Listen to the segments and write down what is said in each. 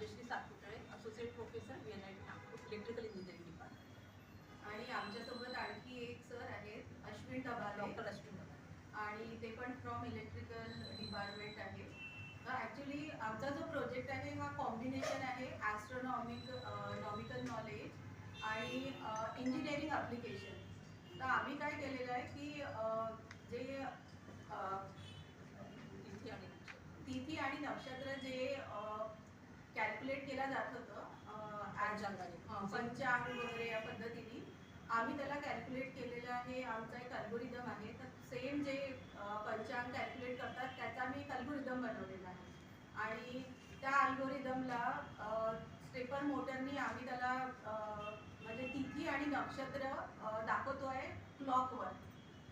Rajshri Satputale, associate professor VNIT Nagpur, electrical engineering department. आणि आमच्यासोबत आणखी एक सर आहेत, अश्विन डबाले, डॉक्टर अश्विन डबाले, आणि ते पण फ्रॉम इलेक्ट्रिकल डिपार्टमेंट आहे. तर ॲक्च्युली आमचा जो प्रोजेक्ट आहे हा कॉम्बिनेशन आहे ॲस्ट्रॉनॉमिकल नॉलेज आणि इंजिनिअरिंग ॲप्लिकेशन. तर आम्ही काय केलेलं आहे की जे तिथी आणि नक्षत्र जे कॅल्क्युलेट केला जात होतं पंचांग वगैरे या पद्धतीने आम्ही त्याला कॅल्क्युलेट केलेलं आहे. आमचा एक अल्गोरिदम आहे. तर सेम जे पंचांग कॅल्क्युलेट करतात त्याचा मी एक अल्गोरिदम बनवलेला आहे आणि त्या अल्गोरिदमला स्टेपर मोटरनी आम्ही त्याला म्हणजे तिथी आणि नक्षत्र दाखवतो आहे क्लॉकवर.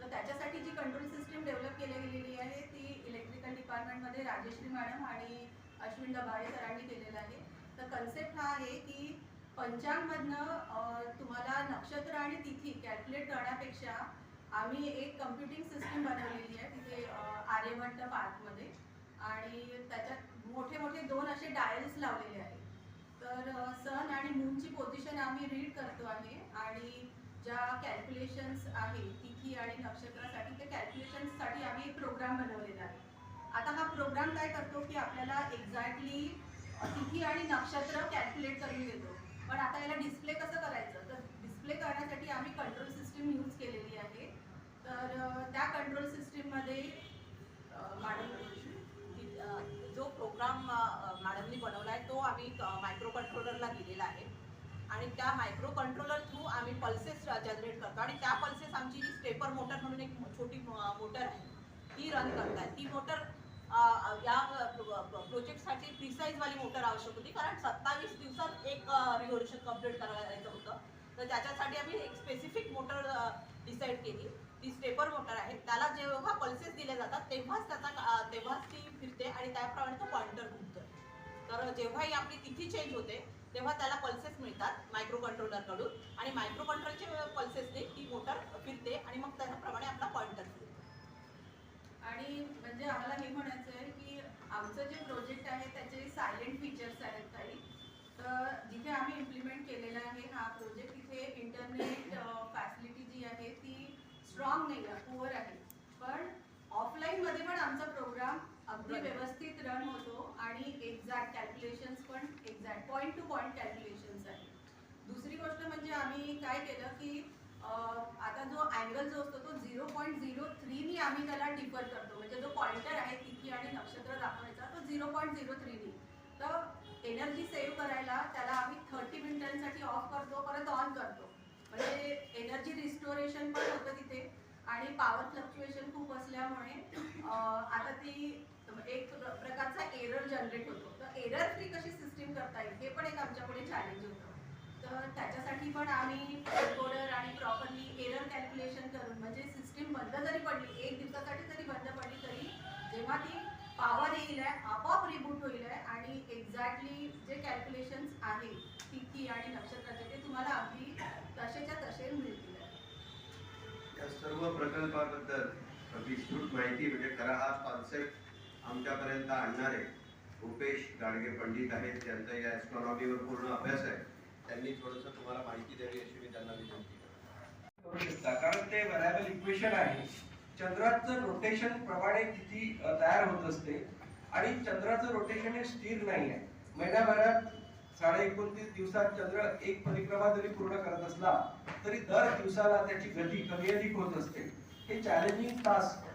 तर त्याच्यासाठी जी कंट्रोल सिस्टीम डेव्हलप केली गेलेली आहे ती इलेक्ट्रिकल डिपार्टमेंटमध्ये राजश्री मॅडम आणि अश्विन डबाळे सरांनी केलेलं आहे. तर कन्सेप्ट हा आहे की पंचांगमधनं तुम्हाला नक्षत्र आणि तिथी कॅल्क्युलेट करण्यापेक्षा आम्ही एक कम्प्युटिंग सिस्टीम बनवलेली आहे तिथे आर्यभट्ट पार्कमध्ये आणि त्याच्यात मोठे मोठे 2 असे डायल्स लावलेले आहेत. तर सन आणि मूनची पोझिशन आम्ही रीड करतो आहे आणि ज्या कॅल्क्युलेशन्स आहे तिथी आणि नक्षत्रासाठी त्या कॅल्क्युलेशन्ससाठी आम्ही एक प्रोग्राम बनवलेला आहे. आता हा प्रोग्राम काय करतो की आपल्याला एक्झॅक्टली तिथी आणि नक्षत्र कॅल्क्युलेट करून देतो. पण आता याला डिस्प्ले कसं करायचं, तर डिस्प्ले करण्यासाठी आम्ही कंट्रोल सिस्टीम यूज केलेली आहे. तर त्या कंट्रोल सिस्टीममध्ये जो प्रोग्राम मॅडमनी बनवला आहे तो आम्ही मायक्रो कंट्रोलरला दिलेला आहे आणि त्या मायक्रो कंट्रोलर थ्रू आम्ही पल्सेस जनरेट करतो आणि त्या पल्सेस आमची जी स्टेपर मोटर म्हणून एक छोटी मोटर आहे ती रन करतात. ती मोटर या प्रोजेक्टसाठी प्रिसाईजवाली मोटर आवश्यक होती कारण 27 दिवसात एक रिव्होल्यूशन कंप्लीट करायचं होतं. तर त्याच्यासाठी आम्ही एक स्पेसिफिक मोटर डिसाईड केली. ती स्टेपर मोटर आहे. त्याला जेव्हा पल्सेस दिले जातात तेव्हाच ती फिरते आणि त्याप्रमाणे तो पॉइंटर घुमतो. तर जेव्हाही आपली तिथी चेंज होते तेव्हा त्याला पल्सेस मिळतात मायक्रो कंट्रोलरकडून आणि मायक्रो कंट्रोलरच्या पल्सेसने ती मोटर फिरते आणि मग त्याप्रमाणे आपला पॉइंटर फिरतो. आणि म्हणजे आम्हाला हे म्हणायचं आहे की आमचं जे प्रोजेक्ट आहे त्याचे सायलेंट फीचर्स आहेत काही. तर जिथे आम्ही इम्प्लिमेंट केलेला आहे हा प्रोजेक्ट तिथे इंटरनेट फॅसिलिटी जी आहे ती स्ट्रॉंग नाही आहे, पुअर आहे. पण ऑफलाईनमध्ये पण आमचा प्रोग्राम अगदी व्यवस्थित रन होतो आणि एक्झॅक्ट कॅल्क्युलेशन्स पण exact point two point calculations आहे. दुसरी गोष्ट म्हणजे आम्ही काय केलं की आता जो अँगल जो असतो तो 0.03नी आम्ही त्याला डिफर करतो. म्हणजे जो पॉइंटर आहे तिथी आणि नक्षत्र दाखवायचा तो 0.03नी. तर एनर्जी सेव्ह करायला त्याला आम्ही 30 मिनिटांसाठी ऑफ करतो, परत ऑन करतो. म्हणजे एनर्जी रिस्टोरेशन पण होतं तिथे आणि पॉवर फ्लक्च्युएशन खूप असल्यामुळे आता ती एक प्रकारचा एरर जनरेट होतो. तर एरर फ्री कशी सिस्टीम करता येईल हे पण एक आमच्याकडे चॅलेंज होतं. तर त्याच्यासाठी पण आम्ही एन्कोडर आणि प्रॉपरली एरर कॅल्क्युलेशन करून म्हणजे सिस्टीम बंद जरी पडली 1 दिवसासाठी जरी बंद पडली तरी जेव्हा ती पॉवर येईल आहे आपोआप रिबूट होईल आहे आणि एक्झॅक्टली जे कॅल्क्युलेशन्स आहे तिथी आणि नक्षत्राचे ते तुम्हाला अगदी तसेच्या तसे मिळतील. या सर्व प्रकल्पाबद्दल विस्तृत माहिती म्हणजे खरा हा कॉन्सेप्ट आमच्यापर्यंत आणणारे भूपेश गाडगे पंडित आहेत. त्यांचा या ॲस्ट्रॉनॉमीवर पूर्ण अभ्यास आहे. त्यांनी थोडंसं तुम्हाला माहिती द्यावी अशी मी त्यांना विनंती करू शकता. कारण ते व्हेरिएबल इक्वेशन आहे. चंद्राचं रोटेशन प्रमाणे तिथी तयार होत असते आणि चंद्राचं रोटेशन हे स्थिर नाही आहे. महिन्याभरात 29.5 दिवसात चंद्र एक परिक्रमा जरी पूर्ण करत असला तरी दर दिवसाला त्याची गती कमी अधिक होत असते. हे challenging task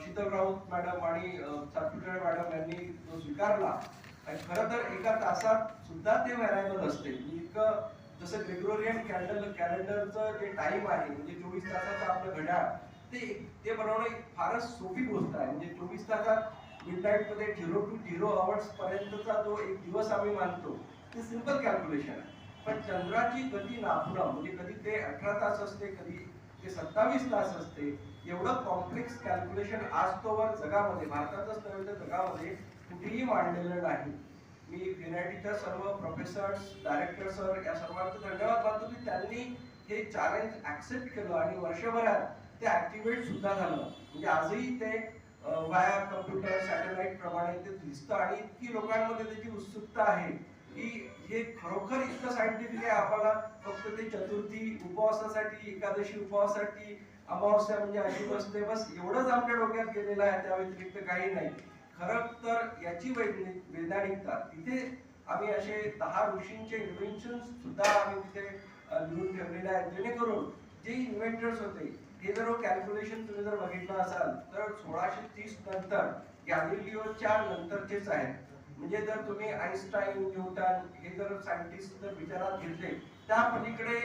Sheetal Raut madam आणि सातपुतळे मॅडम यांनी तो स्वीकारला आणि खरं तर एका तासात सुद्धा ते व्हेरिएबल असते. इतकं जसं ग्रेगोरियन कॅलेंडरचं जे टाइम आहे म्हणजे 24 तासाचं आपलं घड्याळ ते बनवणं फारच सोपी गोष्ट आहे. म्हणजे 24 तासात मिडनाईट मध्ये 0 to 0 आवर्स पर्यंतचा जो एक दिवस आम्ही मानतो ते सिंपल कॅल्क्युलेशन आहे. पण चंद्राची गती नापणं म्हणजे कधी ते 18 तास असते, कधी ते 27 तास असते. एवढं कॉम्प्लेक्स कॅल्क्युलेशन आज तोवर जगामध्ये भारतातच नव्हे तर जगामध्ये कुठेही मांडलेलं नाही. मी VNITच्या सर्व प्रोफेसर्स डायरेक्टर सर या सर्वांचं धन्यवाद मानतो की त्यांनी हे चॅलेंज ऍक्सेप्ट केलं आणि वर्षभरात ते ऍक्टिव्हेट सुद्धा झालं. म्हणजे आजही ते व्हाया कम्प्युटर सॅटेलाइट प्रमाणे ते दिसतं आणि इतकी लोकांमध्ये त्याची उत्सुकता आहे की हे खरोखर इतकं सायंटिफिक आहे. आम्हाला फक्त ते चतुर्थी उपवासासाठी, एकादशी उपवासासाठी, अमावस्या म्हणजे अशी बसते बस एवढंच आमच्या डोक्यात गेलेलं आहे, त्या व्यतिरिक्त काही नाही. खरं तर याची वैज्ञानिकता तिथे आम्ही असे 10 ऋषींचे इन्व्हेन्शन सुद्धा आम्ही तिथे लिहून ठेवलेले आहेत, जेणेकरून जे इन्व्हेंटर्स होते हे जर कॅल्क्युलेशन तुम्ही जर बघितलं असाल तर 1630 नंतर गॅलिलिओच्या नंतरचेच आहेत. म्हणजे जर तुम्ही आईन्स्टाईन, न्यूटन हे जर सायंटिस्ट जर विचारात घेतले, त्या पलीकडे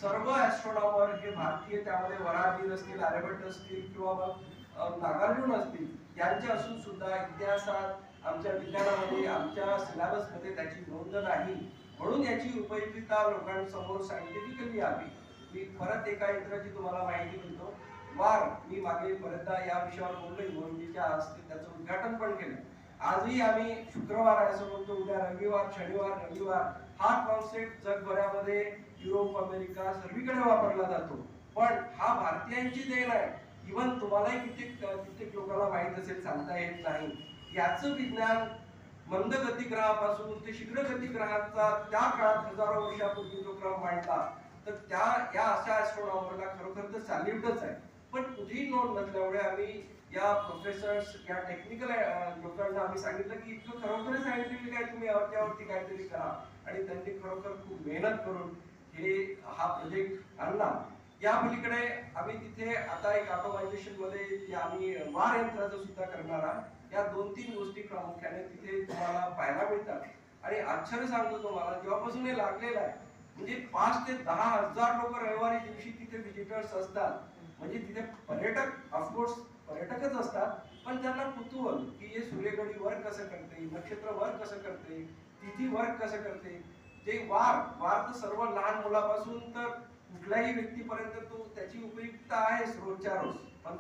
सर्व ऍस्ट्रॉनॉमर हे भारतीय, त्यामध्ये वराहमीर असतील, आर्यभट्ट असतील किंवा मग नागार्जुन असतील, यांचे असून सुद्धा इतिहासात आमच्या विज्ञानामध्ये, आमच्या सिलेबस मध्ये त्याची नोंद नाही. म्हणून याची उपयोगिता लोकांसमोर सायंटिफिकली यावी. मी परत एका यंत्राची तुम्हाला माहिती देतो. वार, मी मागे बरेचदा या विषयावर बोललोय, मोहनजीच्या हस्ते त्याचं उद्घाटन पण केलं. आजही आम्ही शुक्रवार आहे असं म्हणतो, उद्या रविवार, शनिवार, रविवार हा कॉन्सेप्ट जगभरामध्ये युरोप, अमेरिका सर्वीकडे वापरला जातो. पण हा भारतीयांची देण आहे. इव्हन तुम्हालाही कित्येक लोकांना माहित असेल, सांगता येत नाही. याचं विज्ञान मंदगती ग्रहापासून ते शीघ्रगती ग्रहाचा त्या काळात हजारो वर्षापूर्वी जो क्रम मांडला, तर या अशा ऍस्ट्रॉनॉमरला खरोखर तर सॅल्यूटच आहे. पण कुठेही नोंद नसल्यामुळे आम्ही या प्रोफेसर्स, या टेक्निकल लोकांना आम्ही सांगितलं की इतकं खरोखर सायंटिफिक आहे, तुम्ही यावरती काहीतरी करा. आणि त्यांनी खरोखर खूप मेहनत करून हा प्रोजेक्ट आणला. या पलीकडे आम्ही तिथे आता एक ऑटोमायझेशन मध्ये आम्ही वार यंत्राचं सुद्धा करणार आहोत. या 2-3 गोष्टी प्रामुख्याने तिथे तुम्हाला पाहायला मिळतात. आणि आश्चर्य सांगतो तुम्हाला, जेव्हापासून हे लागलेलं आहे, म्हणजे 5 ते 10 हजार लोक रविवारी दिवशी तिथे व्हिजिटर्स असतात. म्हणजे तिथे पर्यटक, ऑफकोर्स पर्यटकच असतात, पण त्यांना कुतूहल की हे सूर्यगडी वर्क कसं करते, नक्षत्र वर्क कसं करते, तिथी वर्क कसं करते. ते वार तर सर्व लहान मुलापासून तर कुठल्याही व्यक्तीपर्यंत तो त्याची उपयुक्तता आहे रोजच्या रोज. पण